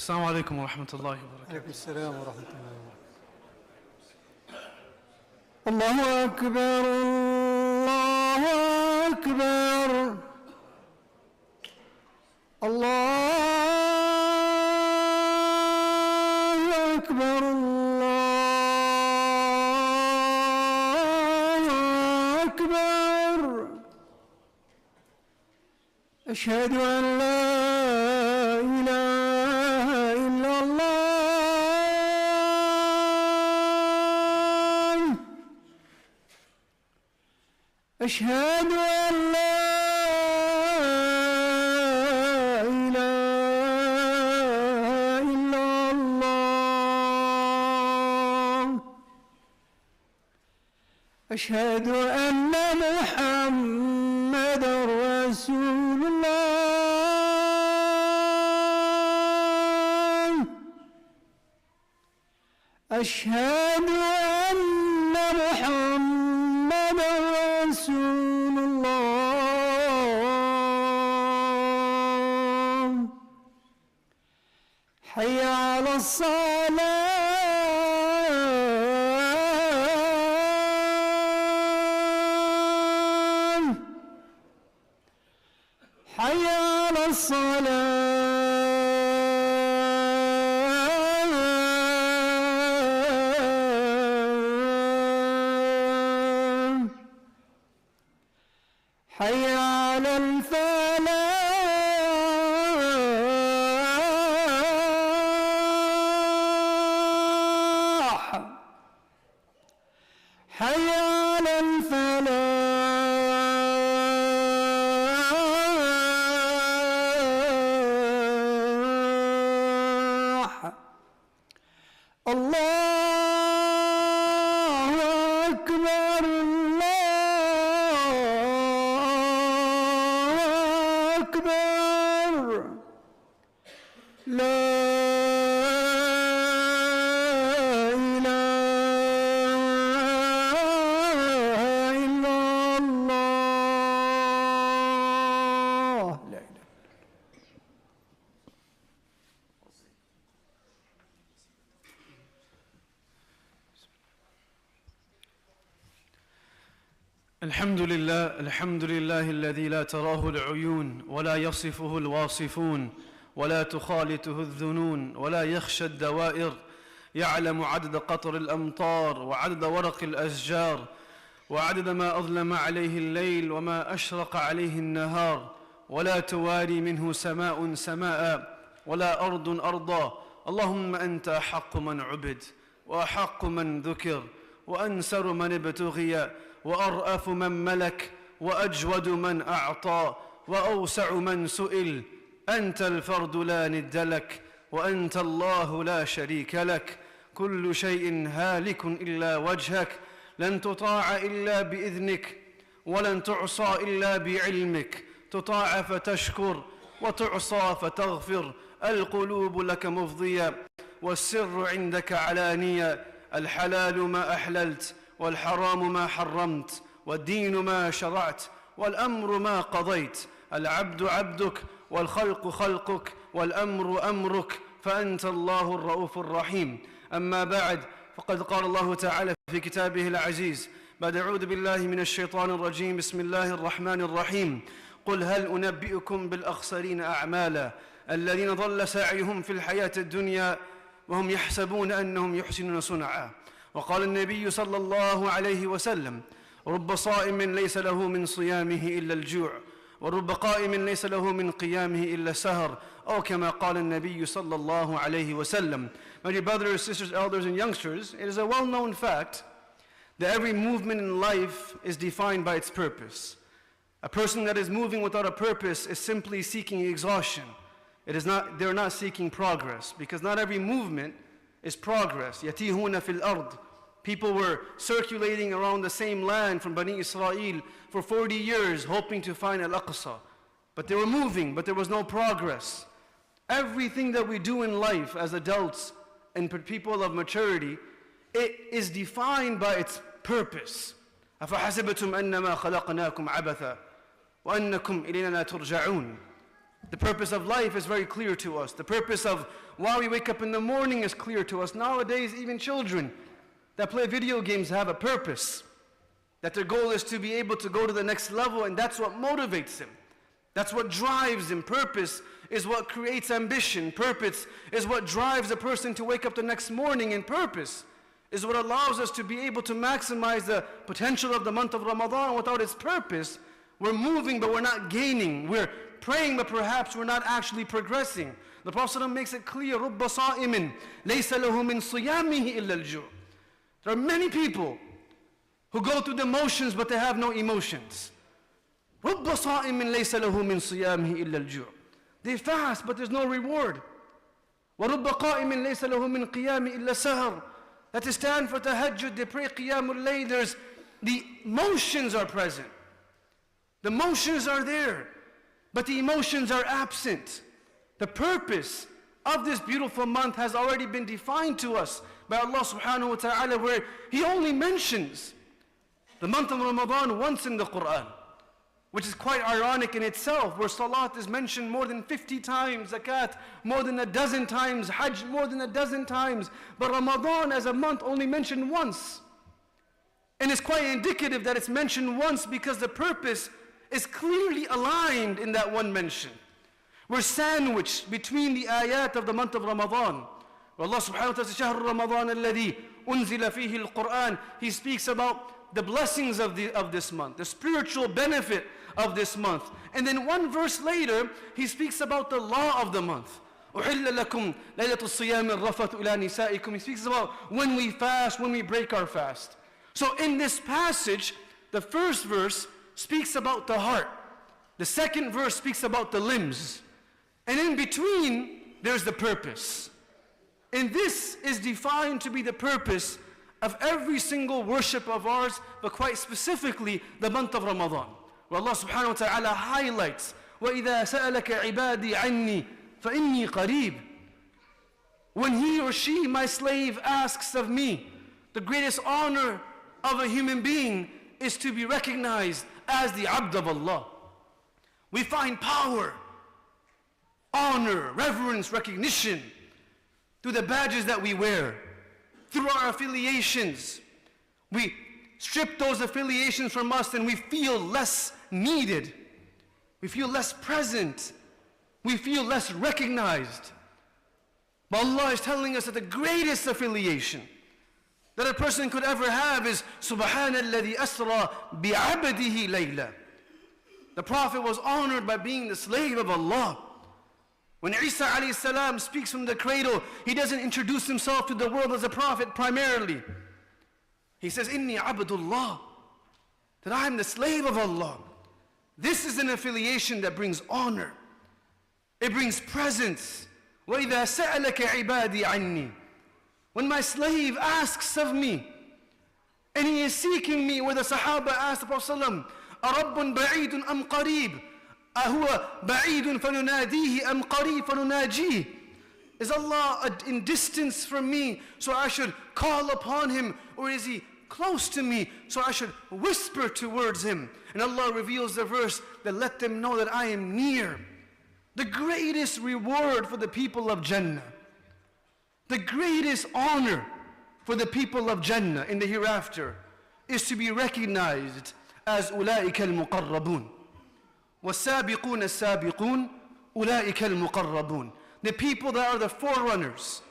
السلام عليكم ورحمة الله وبركاته. عليكم السلام ورحمة الله وبركاته. الله أكبر الله أكبر الله أكبر الله أكبر. أشهد أن لا إله إلا الله. أشهد أن لا إله إلا الله. أشهد أن محمدًا رسول الله. أشهد أن محمدًا رسول الله. حي على الصلاة. حي على الصلاة. حي على الفلاح. حي على الفلاح. الله أكبر الله أكبر. لا إله إلا الله. لا إله. الحمد لله الذي لا تراه العيون ولا يصفه الواصفون ولا تخالطه الذنون ولا يخشى الدوائر، يعلم عدد قطر الأمطار وعدد ورق الأشجار وعدد ما أظلم عليه الليل وما أشرق عليه النهار، ولا تواري منه سماء سماء ولا أرض أرضا. اللهم أنت أحق من عبد وأحق من ذكر وأنسر من ابتغي وأرأف من ملك وأجود من أعطى وأوسع من سئل. أنت الفرد لا ند لك وأنت الله لا شريك لك. كل شيء هالك إلا وجهك، لن تطاع إلا بإذنك ولن تعصى إلا بعلمك. تطاع فتشكر وتعصى فتغفر. القلوب لك مفضية والسر عندك علانية. الحلال ما أحللت والحرام ما حرمت والدين ما شرعت والأمر ما قضيت. العبد عبدك والخلق خلقك والأمر أمرك، فأنت الله الرؤوف الرحيم. أما بعد، فقد قال الله تعالى في كتابه العزيز بعد أعوذ بالله من الشيطان الرجيم بسم الله الرحمن الرحيم: قل هل أنبئكم بالأخسرين أعمالا الذين ضل سعيهم في الحياة الدنيا وهم يحسبون أنهم يحسنون صنعا. وقال النبي صلى الله عليه وسلم: رب صائم ليس له من صيامه إلا الجوع ورب قائم ليس له من قيامه إلا السهر، أو كما قال النبي صلى الله عليه وسلم. My dear brothers, sisters, elders and youngsters, it is a well-known fact that every movement in life is defined by its purpose. A person that is moving without a purpose is simply seeking exhaustion. They're not seeking progress, because not every movement is progress. يَتِيهُونَ فِي الْأَرْضِ. People were circulating around the same land from Bani Israel for 40 years hoping to find Al-Aqsa. But they were moving, but there was no progress. Everything that we do in life as adults and people of maturity, it is defined by its purpose. أَفَحَسِبْتُمْ أَنَّمَا خَلَقْنَاكُمْ عَبَثًا وَأَنَّكُمْ إِلَيْنَا لَا تُرْجَعُونَ. The purpose of life is very clear to us. The purpose of why we wake up in the morning is clear to us. Nowadays, even children that play video games have a purpose. That their goal is to be able to go to the next level, and that's what motivates them. That's what drives them. Purpose is what creates ambition. Purpose is what drives a person to wake up the next morning, and purpose is what allows us to be able to maximize the potential of the month of Ramadan. Without its purpose, we're moving but we're not gaining. We're praying but perhaps we're not actually progressing. The Prophet makes it clear, رُبَّ صَائِمٍ لَيْسَ لَهُ مِنْ صِيَامِهِ إِلَّا الْجُوعُ. There are many people who go through the motions but they have no emotions. رُبَّ صَائِمٍ لَيْسَ لَهُ مِنْ صِيَامِهِ إِلَّا الْجُوعُ. They fast but there's no reward. وَرُبَّ قَائِمٍ لَيْسَ لَهُ مِنْ قِيَامِ إِلَّا سَهَرٍ. That they stand for tahajjud, they pray qiyamul layl. The motions are present. The motions are there, but the emotions are absent. The purpose of this beautiful month has already been defined to us by Allah subhanahu wa ta'ala, where He only mentions the month of Ramadan once in the Quran, which is quite ironic in itself, where salat is mentioned more than 50 times, zakat more than a dozen times, hajj more than a dozen times, but Ramadan as a month only mentioned once. And it's quite indicative that it's mentioned once because the purpose is clearly aligned in that one mention. We're sandwiched between the ayat of the month of Ramadan. Where Allah subhanahu wa ta'ala says, شَهْرُ رَمَضَانَ الَّذِي أُنزِلَ فِيهِ الْقُرْآنِ. He speaks about the blessings of this month, the spiritual benefit of this month. And then one verse later, He speaks about the law of the month. أُحِلَّ لَكُمْ لَيْلَةُ الصِّيَامِ الرَّفَثُ إِلَى نِسَائِكُمْ. He speaks about when we fast, when we break our fast. So in this passage, the first verse speaks about the heart. The second verse speaks about the limbs. And in between, there's the purpose. And this is defined to be the purpose of every single worship of ours, but quite specifically the month of Ramadan, where Allah subhanahu wa ta'ala highlights, وَإِذَا سَأَلَكَ عِبَادِي عَنِّي فَإِنِّي قَرِيبٌ. When he or she, my slave, asks of me, the greatest honor of a human being is to be recognized as the Abd of Allah. We find power, honor, reverence, recognition through the badges that we wear, through our affiliations. We strip those affiliations from us and we feel less needed. We feel less present. We feel less recognized. But Allah is telling us that the greatest affiliation that a person could ever have is Subhanalladhi asra bi'abdihi layla. The Prophet was honored by being the slave of Allah. When Isa alayhi salam speaks from the cradle, he doesn't introduce himself to the world as a prophet primarily. He says, Inni abdullah, that I am the slave of Allah. This is an affiliation that brings honor. It brings presence. وَإِذَا سَأَلَكَ عِبَادِي عَنِّي. When my slave asks of me, and he is seeking me, where the Sahaba asked the Prophet ﷺ, أَرَبٌ بَعِيدٌ أَمْ قَرِيبٌ أَهُوَ بَعِيدٌ فَنُنَادِيهِ أَمْ قَرِيبٌ فَنُنَاجِيهِ. Is Allah in distance from me, so I should call upon Him, or is He close to me, so I should whisper towards Him? And Allah reveals the verse that let them know that I am near. The greatest reward for the people of Jannah, the greatest honor for the people of Jannah in the hereafter is to be recognized as أُولَٰئِكَ الْمُقَرَّبُونَ. وَالسَّابِقُونَ السَّابِقُونَ أُولَٰئِكَ الْمُقَرَّبُونَ. The people that are the forerunners.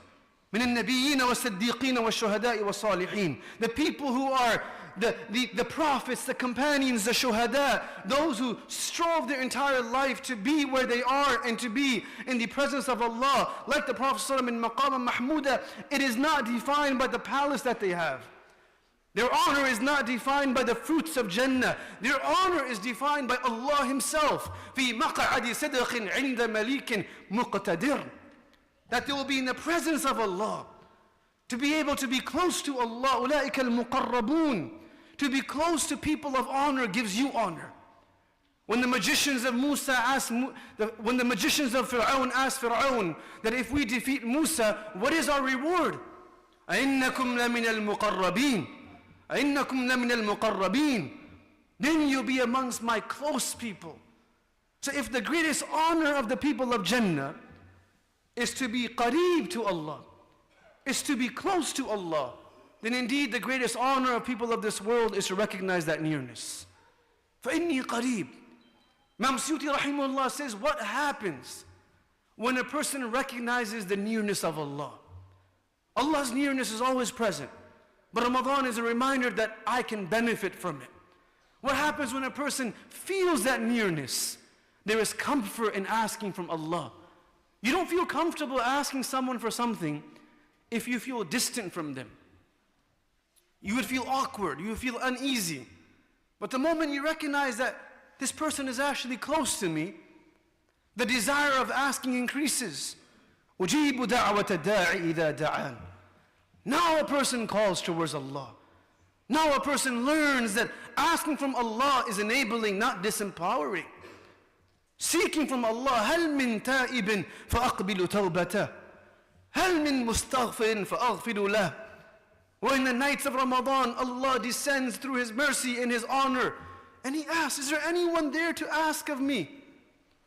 مِنَ النَّبِيِّينَ وَالصِّدِّيقِينَ وَالشُّهَدَاءِ وَالصَّالِحِينَ. The people who are the prophets, the companions, the shuhada, those who strove their entire life to be where they are and to be in the presence of Allah. Like the Prophet ﷺ in Maqam Mahmuda, it is not defined by the palace that they have. Their honor is not defined by the fruits of Jannah. Their honor is defined by Allah Himself. فِي مَقْعَدِ صِدْقٍ عِنْدَ مَلِيكٍ مُقْتَدِرٍ. That they will be in the presence of Allah. To be able to be close to Allah, أُولَٰئِكَ الْمُقَرَّبُونَ. To be close to people of honor gives you honor. When the magicians of when the magicians of Fir'aun asked Fir'aun that if we defeat Musa, what is our reward? أَإِنَّكُمْ لَمِنَ الْمُقَرَّبِينَ أَإِنَّكُمْ لَمِنَ الْمُقَرَّبِينَ. Then you'll be amongst my close people. So if the greatest honor of the people of Jannah is to be qareeb to Allah, is to be close to Allah, then indeed the greatest honor of people of this world is to recognize that nearness. فَإِنِّي قَرِيب. Imam Suyuti rahimahullah says, what happens when a person recognizes the nearness of Allah? Allah's nearness is always present, but Ramadan is a reminder that I can benefit from it. What happens when a person feels that nearness? There is comfort in asking from Allah. You don't feel comfortable asking someone for something if you feel distant from them. You would feel awkward, you would feel uneasy. But the moment you recognize that this person is actually close to me, the desire of asking increases. أُجِيبُ دَعْوَةَ الدَّاعِ إِذَا دَعَانِ. Now a person calls towards Allah. Now a person learns that asking from Allah is enabling, not disempowering. Seeking from Allah, هَلْ مِن تَائِبٍ فَأَقْبِلُ تَوْبَتَهُ هَلْ مِن مُسْتَغْفِرٍ فَأَغْفِرُ لَهُ. Or in the nights of Ramadan, Allah descends through His mercy and His honor, and He asks, is there anyone there to ask of me?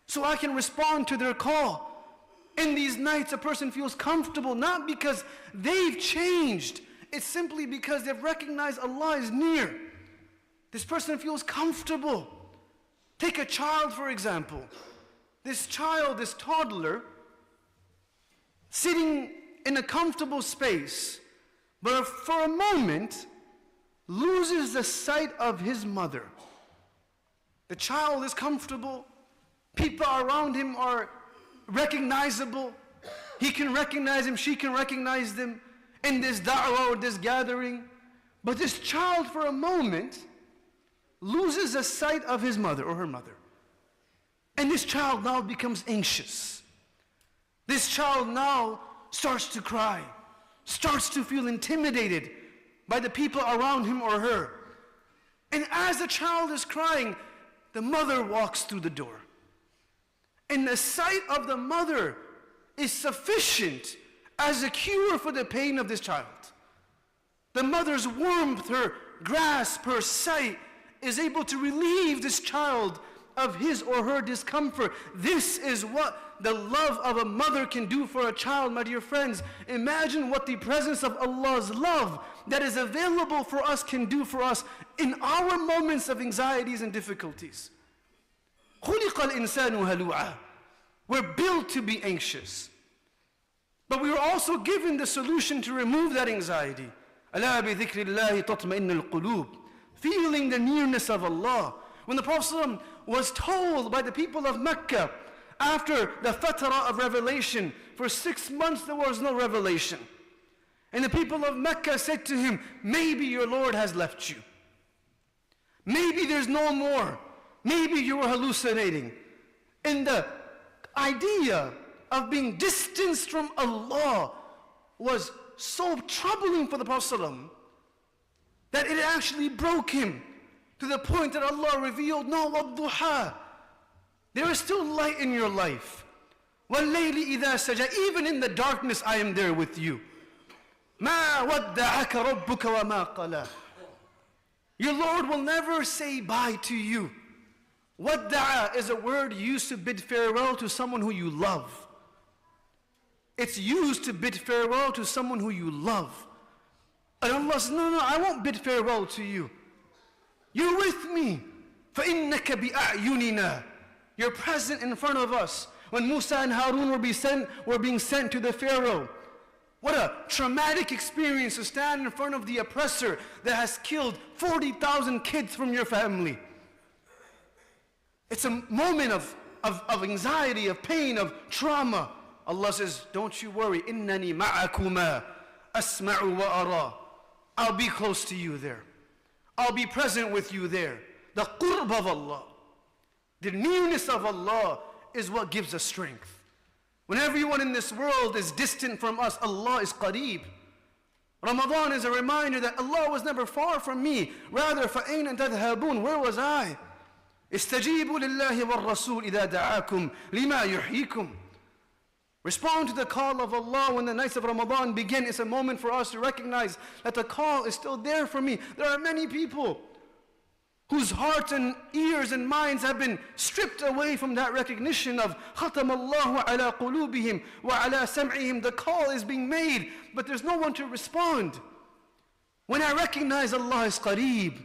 So I can respond to their call. In these nights, a person feels comfortable, not because they've changed, it's simply because they've recognized Allah is near. This person feels comfortable. Take a child, for example. This child, this toddler, sitting in a comfortable space, but for a moment, loses the sight of his mother. The child is comfortable. People around him are recognizable. He can recognize him, she can recognize them in this da'wah or this gathering. But this child, for a moment, loses the sight of his mother or her mother. And this child now becomes anxious. This child now starts to cry, starts to feel intimidated by the people around him or her. And as the child is crying, the mother walks through the door. And the sight of the mother is sufficient as a cure for the pain of this child. The mother's warmth, her grasp, her sight is able to relieve this child of his or her discomfort. This is what the love of a mother can do for a child, my dear friends. Imagine what the presence of Allah's love that is available for us can do for us in our moments of anxieties and difficulties. خُلِقَ الْإِنسَانُ هَلُوعًا. We're built to be anxious. But we were also given the solution to remove that anxiety. أَلَا بِذِكْرِ اللَّهِ تَطْمَئِنُّ الْقُلُوبِ. Feeling the nearness of Allah. When the Prophet was told by the people of Mecca, after the fatara of revelation, for 6 months there was no revelation. And the people of Mecca said to him, maybe your Lord has left you. Maybe there's no more. Maybe you were hallucinating. And the idea of being distanced from Allah was so troubling for the Prophet that it actually broke him to the point that Allah revealed, no, وَالضُّحَى. There is still light in your life. وَاللَّيْلِ إِذَا سَجَى. Even in the darkness, I am there with you. مَا وَدَّعَكَ رَبُّكَ وَمَا قَلَى. Your Lord will never say bye to you. Wadda'a is a word used to bid farewell to someone who you love. It's used to bid farewell to someone who you love. And Allah says, no, I won't bid farewell to you. You're with me. فَإِنَّكَ بِأَعْيُنِنَا. You're present in front of us. When Musa and Harun were being sent to the Pharaoh, what a traumatic experience to stand in front of the oppressor that has killed 40,000 kids from your family. It's a moment of anxiety, of pain, of trauma. Allah says, don't you worry. إِنَّنِي مَعَكُمَا أَسْمَعُ وَأَرَى. I'll be close to you there. I'll be present with you there. The qurb of Allah, the nearness of Allah is what gives us strength. When everyone in this world is distant from us, Allah is qareeb. Ramadan is a reminder that Allah was never far from me. Rather, فَأَيْنَ تَذْهَبُونَ. Where was I? استجيبوا لله والرسول إذا دعاكم لما يحييكم. Respond to the call of Allah when the nights of Ramadan begin. It's a moment for us to recognize that the call is still there for me. There are many people whose hearts and ears and minds have been stripped away from that recognition of خَتَمَ اللَّهُ عَلَى قُلُوبِهِمْ وَعَلَى سَمْعِهِمْ. The call is being made, but there's no one to respond. When I recognize Allah is qareeb,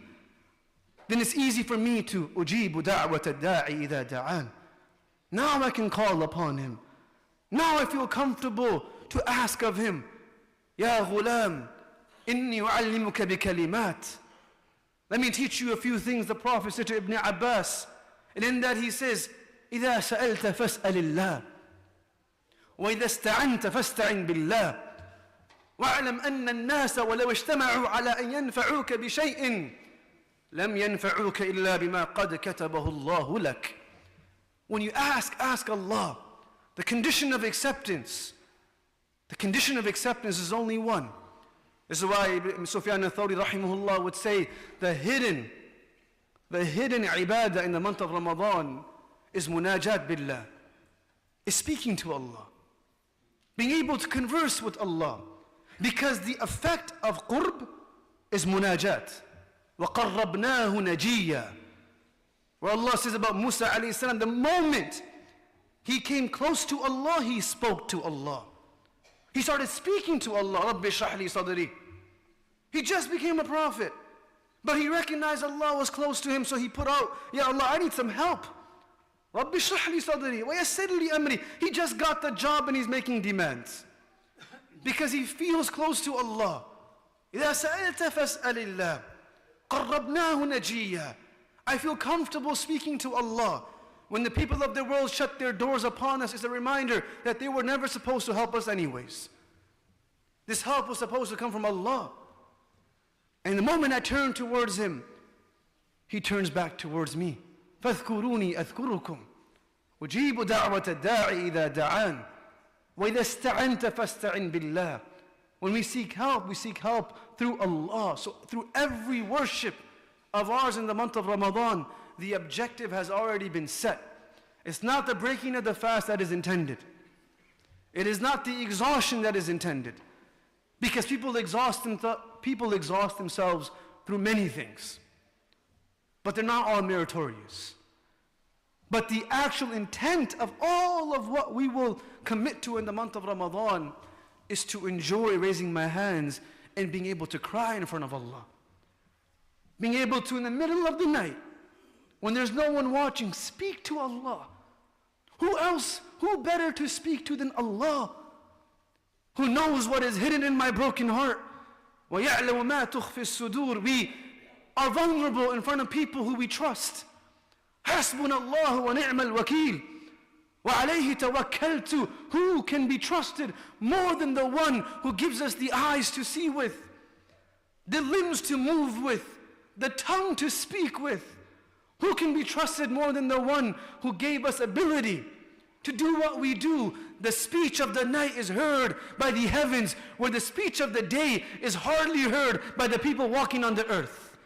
then it's easy for me to أُجِيبُ دَعْوَةَ الدَّاعِ إِذَا دَعَانِ. Now I can call upon Him. Now I feel comfortable to ask of Him, يَا غُلَامِ إِنِّي أُعَلِّمُكَ بِكَلِمَاتٍ. Let me teach you a few things. The Prophet said to Ibn Abbas, and in that he says, إِذَا سَأَلْتَ فَاسْأَلِ اللَّهِ وَإِذَا اسْتَعَنْتَ فَاسْتَعِنْ بِاللَّهِ وَاعْلَمْ أَنَّ النَّاسَ وَلَوْ اجْتَمَعُوا عَلَىٰ أَنْ يَنْفَعُوكَ بِشَيْءٍ لَمْ يَنْفَعُوكَ إِلَّا بِمَا قَدْ كَتَبَهُ اللَّهُ لَكَ. When you ask Allah. The condition of acceptance. The condition of acceptance is only one. This is why Sufyan al-Thawri rahimahullah would say the hidden ibadah in the month of Ramadan is munajat billah, is speaking to Allah, being able to converse with Allah, because the effect of qurb is munajat. وَقَرَّبْنَاهُ نَجِيًّا. Where Allah says about Musa alayhi salam, the moment he came close to Allah, he spoke to Allah. He started speaking to Allah. Rabbi shrah li sadri. He just became a prophet. But he recognized Allah was close to him, so he put out, Ya Allah, I need some help. Rabbi shrah li sadri wa yassir li amri. He just got the job and he's making demands. Because he feels close to Allah. إِذَا سَأَلْتَ فَاسْأَلِ اللَّهِ قَرَّبْنَاهُ نَجِيًّا. I feel comfortable speaking to Allah. When the people of the world shut their doors upon us, it's a reminder that they were never supposed to help us anyways. This help was supposed to come from Allah. And the moment I turn towards Him, He turns back towards me. فَاذْكُرُونِي أَذْكُرُكُمْ أُجِيبُ دَعْوَةَ الدَّاعِ إِذَا دَعَانِ وَإِذَا اسْتَعَنْتَ فَاسْتَعِنْ بِاللَّهِ. When we seek help through Allah. So through every worship of ours in the month of Ramadan, the objective has already been set. It's not the breaking of the fast that is intended. It is not the exhaustion that is intended. Because people exhaust themselves through many things. But they're not all meritorious. But the actual intent of all of what we will commit to in the month of Ramadan is to enjoy raising my hands and being able to cry in front of Allah. Being able to, in the middle of the night, when there's no one watching, speak to Allah. Who better to speak to than Allah? Who knows what is hidden in my broken heart? وَيَعْلَمُ مَا تُخْفِي الصُّدُورِ. We are vulnerable in front of people who we trust. حَسْبُنَا اللَّهُ وَنِعْمَ الْوَكِيلُ وَعَلَيْهِ تَوَكَّلْتُ. Who can be trusted more than the one who gives us the eyes to see with, the limbs to move with, the tongue to speak with? Who can be trusted more than the one who gave us ability to do what we do? The speech of the night is heard by the heavens, where the speech of the day is hardly heard by the people walking on the earth.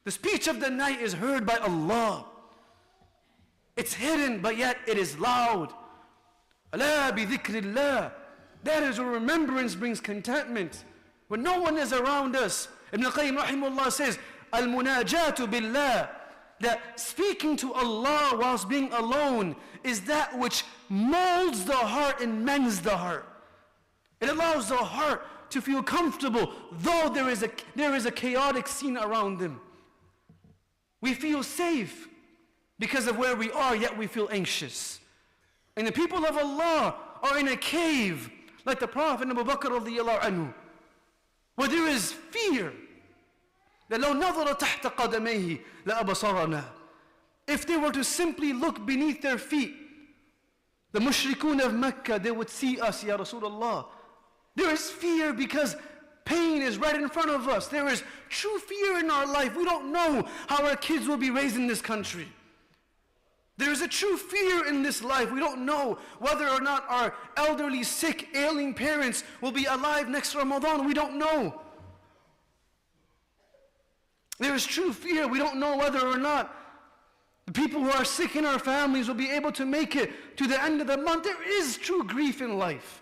The speech of the night is heard by Allah. It's hidden, but yet it is loud. أَلَا بِذِكْرِ اللَّهِ. That is where remembrance brings contentment. When no one is around us. Ibn Qayyim rahimahullah says, Al-munajatu billah. That speaking to Allah whilst being alone is that which molds the heart and mends the heart. It allows the heart to feel comfortable, though there is a chaotic scene around them. We feel safe because of where we are, yet we feel anxious. And the people of Allah are in a cave, like the Prophet Abu Bakr radiyallahu anhu, where there is fear. لَوْ نَظَرَ تَحْتَ قَدَمَيْهِ لَأَبَصَرَنَا. If they were to simply look beneath their feet, the mushrikun of Mecca, they would see us, Ya Rasulullah. There is fear because pain is right in front of us. There is true fear in our life. We don't know how our kids will be raised in this country. There is a true fear in this life. We don't know whether or not our elderly, sick, ailing parents will be alive next Ramadan. We don't know. There is true fear. We don't know whether or not the people who are sick in our families will be able to make it to the end of the month. There is true grief in life.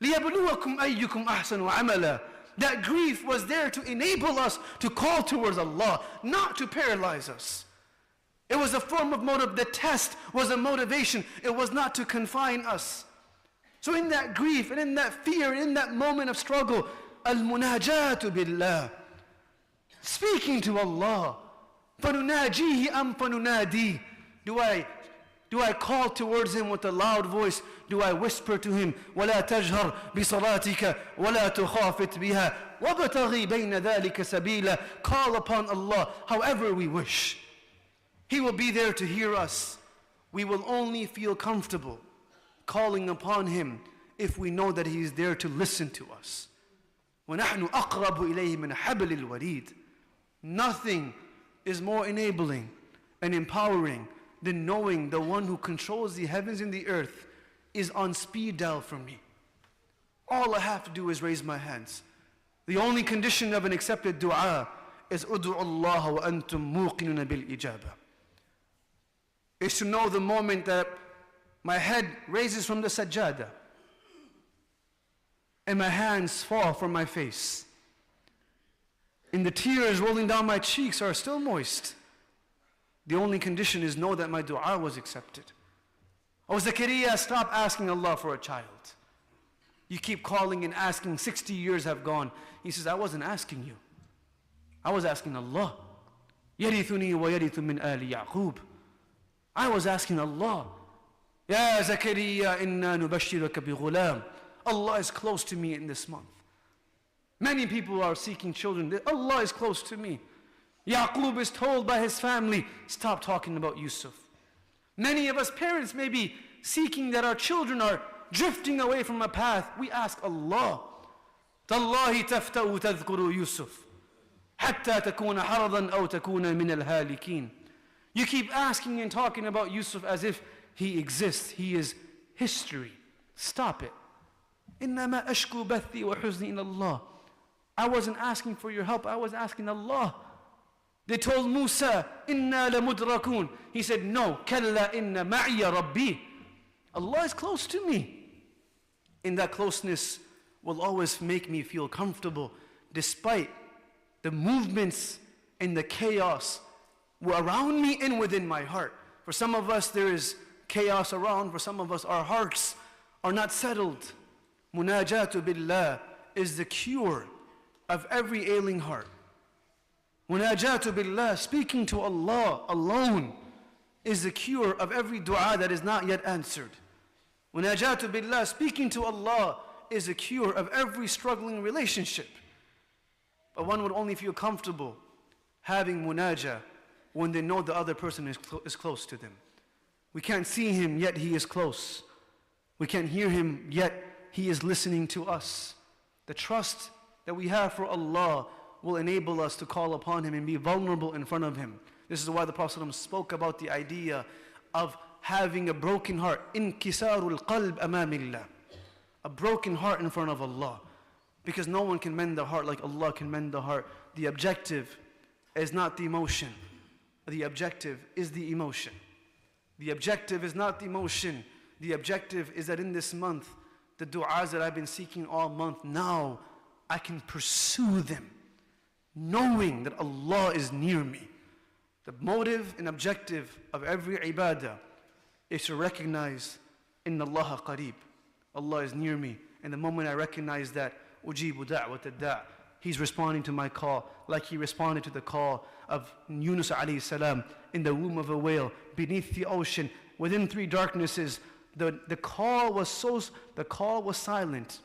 لِيَبْلُوَكُمْ أَيُّكُمْ أَحْسَنُ عَمَلًا. That grief was there to enable us to call towards Allah, not to paralyze us. It was a form of motive. The test was a motivation. It was not to confine us. So in that grief and in that fear, in that moment of struggle, al-munajatu billah, speaking to Allah. فَنُنَاجِيهِ أَمْ فَنُنَادِي. Do I call towards Him with a loud voice? Do I whisper to Him? وَلَا تَجْهَرْ بِصَلَاتِكَ وَلَا تُخَافِتْ بِهَا وَابْتَغِي بَيْنَ ذَلِكَ سَبِيلًا. Call upon Allah however we wish. He will be there to hear us. We will only feel comfortable calling upon Him if we know that He is there to listen to us. وَنَحْنُ أَقْرَبُ إِلَيْهِ مِنْ حَبْلِ الْوَرِيدِ. Nothing is more enabling and empowering than knowing the one who controls the heavens and the earth is on speed dial for me. All I have to do is raise my hands. The only condition of an accepted dua is أُدْعُ اللَّهَ وَأَنْتُمْ مُوقِنُونَ بِالْإِجَابَةِ. Is to know the moment that my head raises from the sajjada and my hands fall from my face and the tears rolling down my cheeks are still moist. The only condition is know that my dua was accepted. Oh Zakaria, stop asking Allah for a child. You keep calling and asking, 60 years have gone. He says, I wasn't asking you. I was asking Allah. يَرِثُنِي وَيَرِثُ مِنْ آلِ يَعْقُوبَ. I was asking Allah. Ya Zakaria, inna nubashiraka bi ghulam. Allah is close to me in this month. Many people are seeking children. Allah is close to me. Yaqub is told by his family, stop talking about Yusuf. Many of us parents may be seeking that our children are drifting away from a path. We ask Allah. Tallahi tafta'u tadhkuru Yusuf. Hatta takuna haradan aw takuna min al-halikin. You keep asking and talking about Yusuf as if he exists. He is history. Stop it. إِنَّمَا أَشْكُو بَثِّي وَحُزْنِي إِلَى اللَّهِ. I wasn't asking for your help. I was asking Allah. They told Musa, إِنَّا لَمُدْرَكُونَ. He said, no. كَلَّا إِنَّ مَعِيَ رَبِّي. Allah is close to me. In that closeness will always make me feel comfortable despite the movements and the chaos around me and within my heart. For some of us there is chaos around. For some of us our hearts are not settled. Munajatu billah is the cure of every ailing heart. Munajatu billah, speaking to Allah alone, is the cure of every dua that is not yet answered. Munajatu billah, speaking to Allah, is the cure of every struggling relationship. But one would only feel comfortable having munajah when they know the other person is close to them. We can't see him, yet he is close. We can't hear him, yet he is listening to us. The trust that we have for Allah will enable us to call upon him and be vulnerable in front of him. This is why the Prophet ﷺ spoke about the idea of having a broken heart. Inkisarul qalb amamillah. A broken heart in front of Allah. Because no one can mend the heart like Allah can mend the heart. The objective is not the emotion. The objective is the emotion. The objective is not the emotion. The objective is that in this month, the du'as that I've been seeking all month, now I can pursue them, knowing that Allah is near me. The motive and objective of every ibadah is to recognize, Inna Allah qareeb. Allah is near me. And the moment I recognize that, ujibu da'wat ad-da', He's responding to my call like He responded to the call of Yunus alayhi salam in the womb of a whale, beneath the ocean, within three darknesses. The call was silent,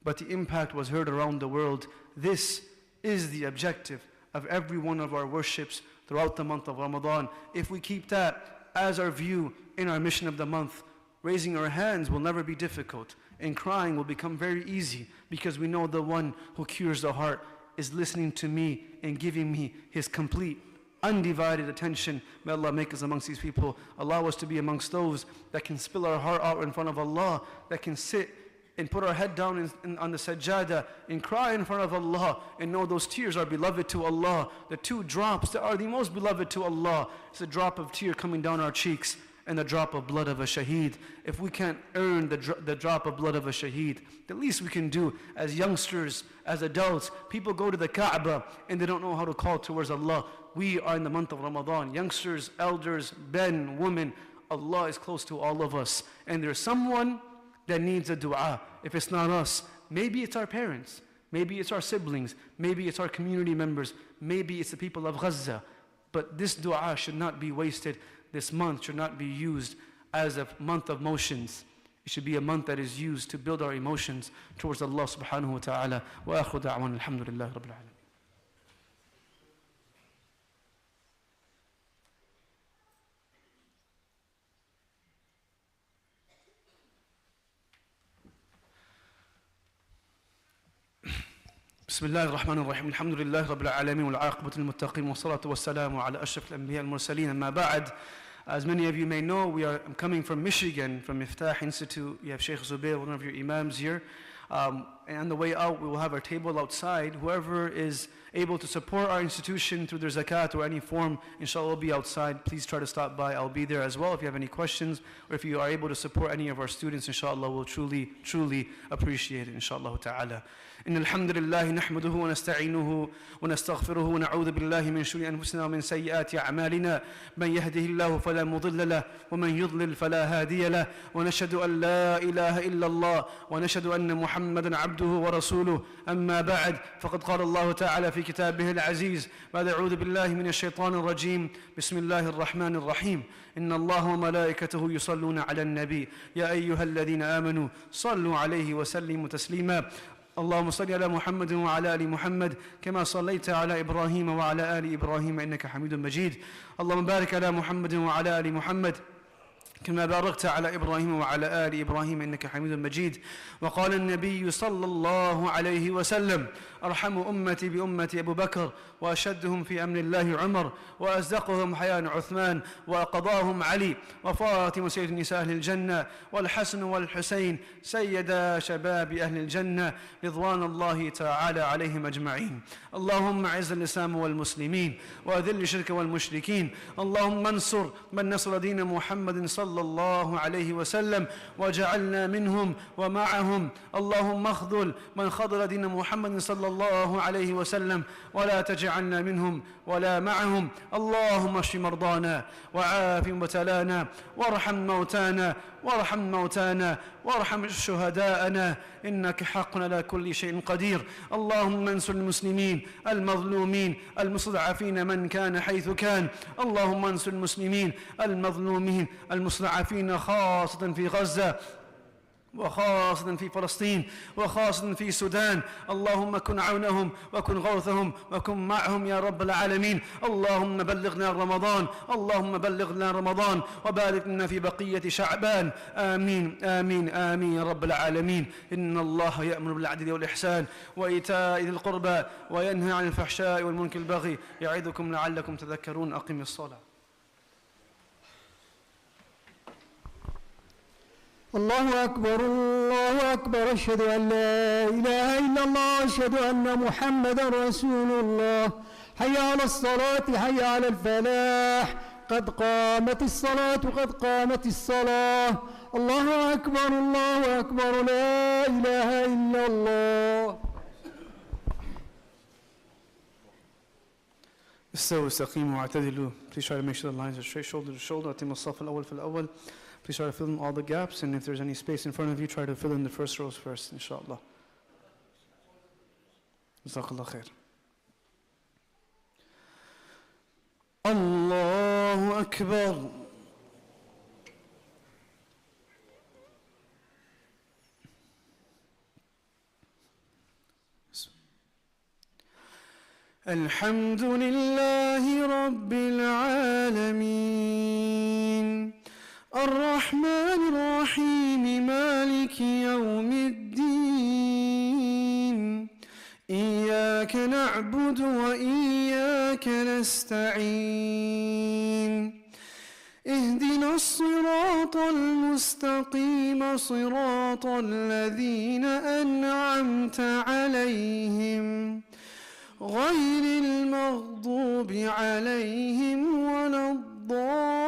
but the impact was heard around the world. This is the objective of every one of our worships throughout the month of Ramadan. If we keep that as our view in our mission of the month, raising our hands will never be difficult, and crying will become very easy, because we know the one who cures the heart is listening to me and giving me His complete, undivided attention. May Allah make us amongst these people. Allow us to be amongst those that can spill our heart out in front of Allah, that can sit and put our head down on the sajjada and cry in front of Allah and know those tears are beloved to Allah. The two drops that are the most beloved to Allah is a drop of tear coming down our cheeks and the drop of blood of a shaheed. If we can't earn the drop of blood of a shaheed, the least we can do as youngsters, as adults, people go to the Kaaba and they don't know how to call towards Allah. We are in the month of Ramadan. Youngsters, elders, men, women, Allah is close to all of us. And there's someone that needs a dua. If it's not us, maybe it's our parents, maybe it's our siblings, maybe it's our community members, maybe it's the people of Gaza. But this dua should not be wasted. This month should not be used as a month of motions. It should be a month that is used to build our emotions towards Allah subhanahu wa ta'ala. Wa akhiru da'wan alhamdulillah rabbil alamin. بسم الله الرحمن الرحيم الحمد لله رب العالمين والعاقبة للمتقين والصلاة والسلام على أشرف الأنبياء المرسلين أما بعد. As many of you may know, I'm coming from Michigan, from Miftah Institute. You have Sheikh Zubair, one of your imams here. And on the way out, we will have our table outside. Whoever is able to support our institution through their zakat or any form, inshallah, will be outside. Please try to stop by. I'll be there as well. If you have any questions, or if you are able to support any of our students, inshallah, we'll truly, truly appreciate it, inshallah ta'ala. إن الحمد لله نحمده ونستعينه ونستغفره ونعوذ بالله من شرور أنفسنا ومن سيئات أعمالنا من يهده الله فلا مضل له ومن يضلل فلا هادي له ونشهد أن لا إله إلا الله ونشهد أن محمدا عبده ورسوله أما بعد فقد قال الله تعالى في كتابه العزيز بعد أعوذ بالله من الشيطان الرجيم بسم الله الرحمن الرحيم إن الله وملائكته يصلون على النبي يا أيها الذين آمنوا صلوا عليه وسلموا تسليما اللهم صل على محمد وعلى آل محمد كما صليت على إبراهيم وعلى آل إبراهيم إنك حميد مجيد اللهم بارك على محمد وعلى آل محمد كما باركت على إبراهيم وعلى آل إبراهيم إنك حميد مجيد وقال النبي صلى الله عليه وسلم أرحم أمتي بأمتي أبو بكر وأشدهم في أمن الله عمر وأصدقهم حياء عثمان وأقضاهم علي وفاطمة سيد نساء أهل الجنة والحسن والحسين سيدا شباب أهل الجنة رضوان الله تعالى عليهم أجمعين اللهم أعز الإسلام والمسلمين وأذل الشرك والمشركين اللهم انصر من نصر دين محمد صلى الله عليه وسلم وجعلنا منهم ومعهم اللهم اخذل من خذل دين محمد صلى الله عليه وسلم ولا تجعلنا منهم ولا معهم اللهم اشف مرضانا وعاف مبتلانا وارحم موتانا وارحم شهداءنا إنك حق على كل شيء قدير اللهم انصر المسلمين المظلومين المستضعفين من كان حيث كان اللهم انصر المسلمين المظلومين المستضعفين خاصة في غزة وخاصة في فلسطين وخاصة في السودان اللهم كن عونهم وكن غوثهم وكن معهم يا رب العالمين اللهم بلغنا رمضان وبارك لنا في بقية شعبان آمين آمين آمين يا رب العالمين إن الله يأمر بالعدل والإحسان وإيتاء ذي القربى وينهى عن الفحشاء والمنكر والبغي يعظكم لعلكم تذكرون أقم الصلاة الله أكبر أشهد أن لا إله إلا الله أشهد أن محمدا رسول الله حي على الصلاة حي على الفلاح قد قامت الصلاة الله أكبر لا إله إلا الله استووا استقيموا واعتدلوا. Please try to make sure the lines are straight, shoulder to shoulder. أتم الصف الأول في الأول. Please try to fill in all the gaps, and if there's any space in front of you, try to fill in the first rows first, inshallah. Jazakallah khair. Allahu Akbar. الحمد لله رب العالمين الرحمن الرحيم مالك يوم الدين إياك نعبد وإياك نستعين اهدنا الصراط المستقيم صراط الذين أنعمت عليهم غير المغضوب عليهم ولا الضالين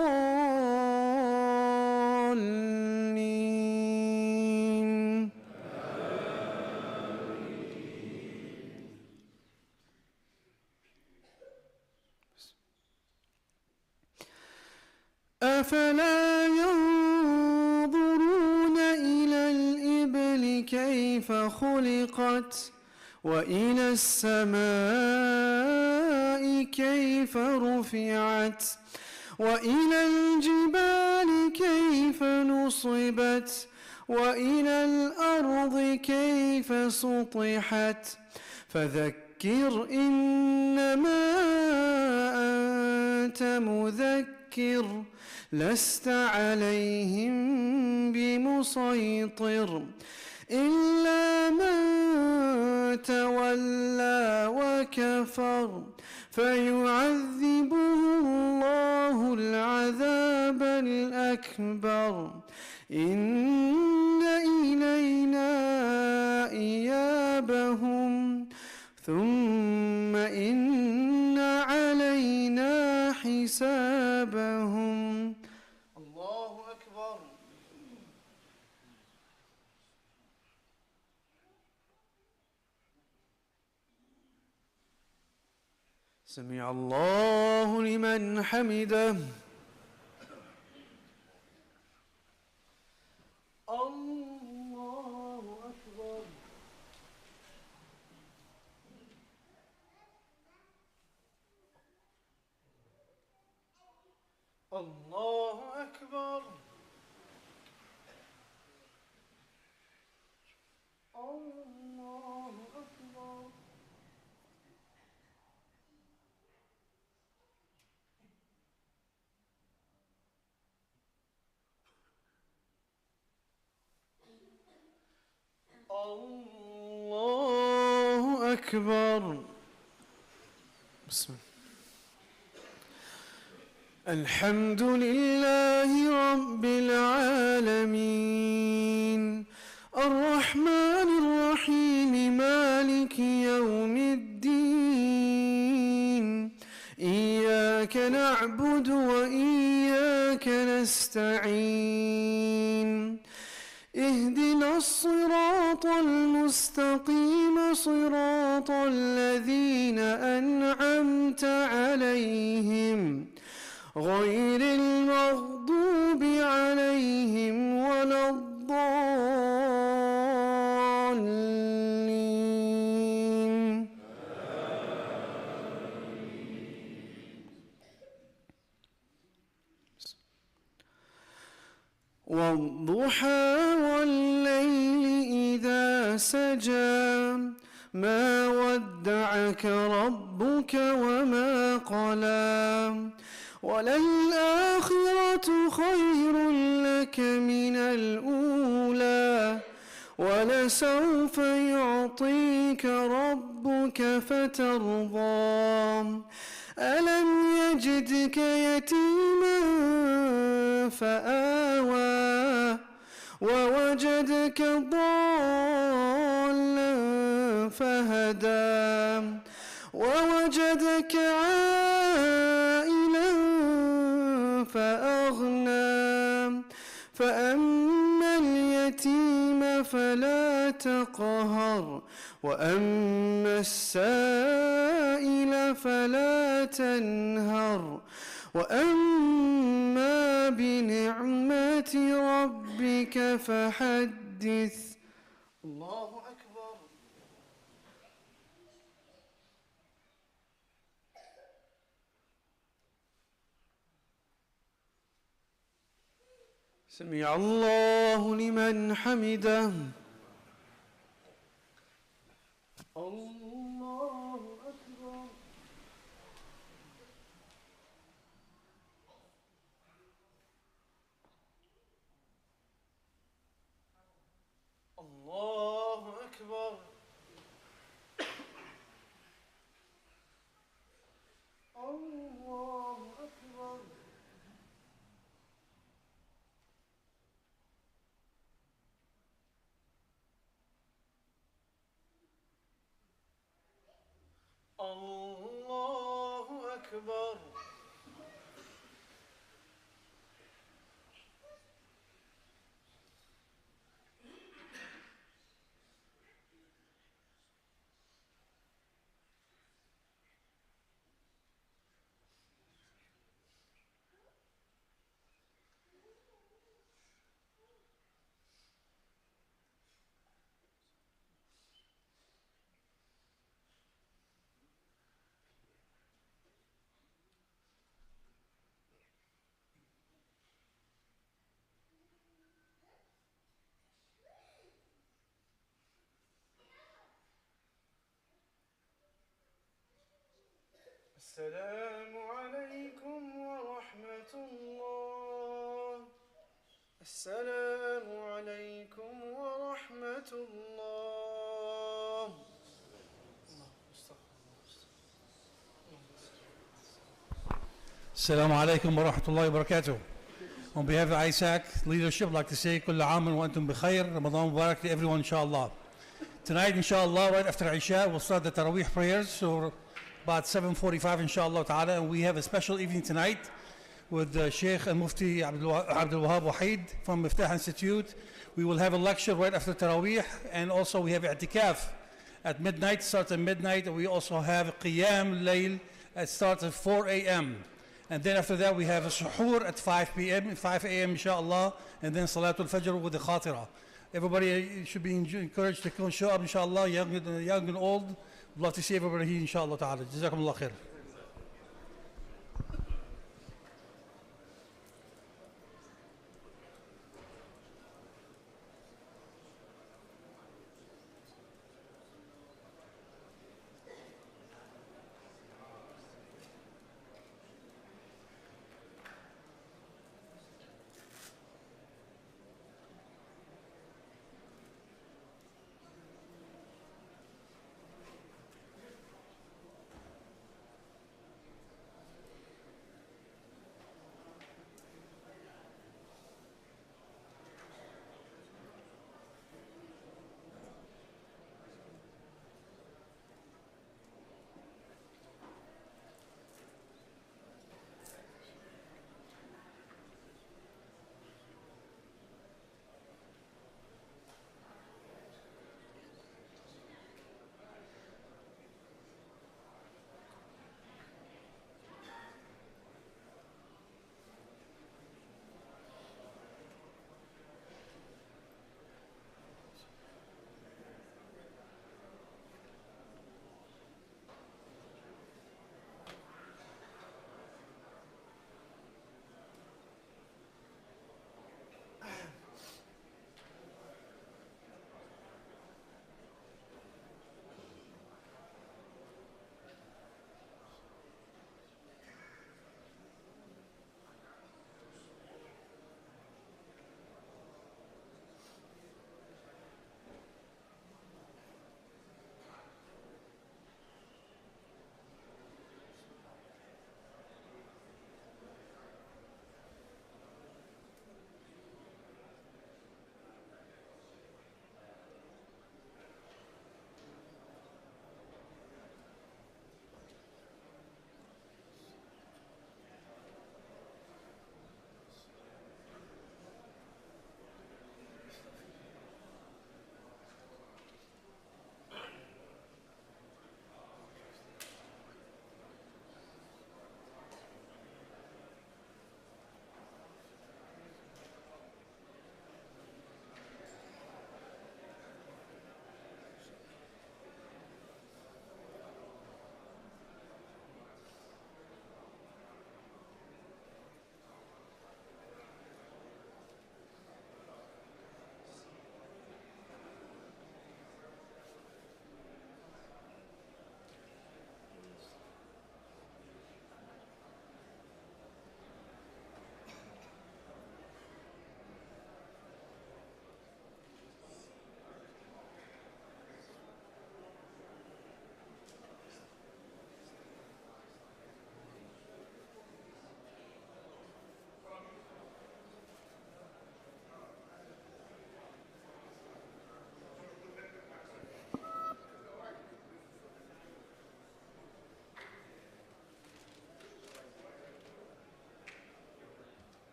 أفلا ينظرون إلى الإبل كيف خلقت وإلى السماء كيف رفعت وإلى الجبال كيف نصبت وإلى الأرض كيف سطحت فذكر إنما أنت مذكر لست عليهم بمسيطر إلا من تولى وكفر فيعذبه الله العذاب الأكبر إن إلينا إيابهم ثم إن علينا حسابهم. الله أكبر. سمع الله لمن حمده. الله أكبر. الله أكبر. الله أكبر. الله أكبر. بسم الله. الحمد لله رب العالمين الرحمن الرحيم مالك يوم الدين إياك نعبد وإياك نستعين اهدنا الصراط المستقيم صراط الذين أنعمت عليهم غير المغضوب عليهم ولا الضالين. والضحى والليل إذا سجى ما ودعك ربك وما قلى وللآخرة خير لك من الأولى ولسوف يعطيك ربك فترضى ألم يجدك يتيما فآوى ووجدك ضالا فهدى ووجدك عائلا فأغنى فأما اليتيم فلا تقهر وأما السائل فلا تنهر وأما بنعمة ربك فحدث. الله أكبر. سمع الله لمن حمده. الله أكبر. الله أكبر. الله أكبر. الله أكبر. السلام عليكم ورحمة الله. السلام عليكم ورحمة الله. Assalamu alaikum wa rahmatullahi wa barakatuh. On behalf of ISAK leadership, I'd like to say Kullu Aam wa antum bi khair, Ramadan Mubarak to everyone, inshallah. Tonight, inshallah, right after Isha, we'll start the Taraweeh prayers, so about 7:45, inshallah ta'ala, and we have a special evening tonight with Sheikh and Mufti Abdelwahab Waheed from Miftah Institute. We will have a lecture right after Taraweeh, and also we have i'tikaf at midnight, starts at midnight, and we also have Qiyam Layl, it starts at 4 a.m. And then after that we have a suhoor at 5 a.m. inshallah, and then Salatul Fajr with the Khatira. Everybody should be encouraged to come show up inshallah, young and old. We'd love to see everybody here inshallah ta'ala. Jazakumullah khair.